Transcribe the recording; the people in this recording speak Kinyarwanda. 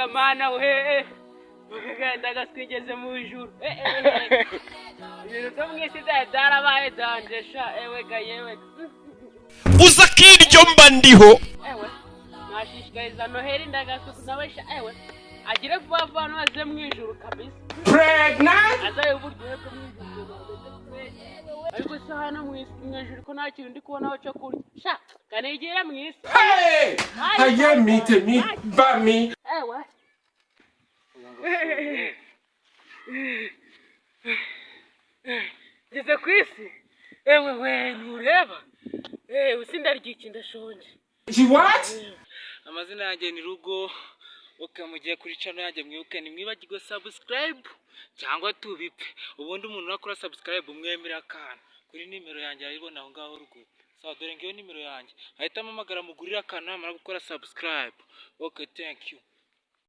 mbega mana we ukagenda gaswigeze mu ijuru ibintu byo mwisi byarabaye danjesha ewe ga yewe uza kiryo mba ndiho ewe nashishikariza Noheli ndagasuku nabesha ewe agire vuba vuba maze mu ijuru kabisa pregnant azaye uburyo bwo mu ijuru ariko se hano mu ijuru ko nta kintu ndi kubonaho cyo kurya sha kanegera mu isi hey haye mite mi ba mi ewe ngeze ku isi ewe we ntureba usinda ryiki ndashonje what amazina yanjye ni Rugo ukamugiye kuri channel yanjye mwibuke ni mwibagirwe subscribe cyangwa tubipfe ubundi umuntu nakora subscribe umwemera akana kuri nimero yanjye aribona aho ngaho Rugo sawa dore ngiyo nimero yanjye ahita amamagara mugurira akana amara gukora subscribe okay thank you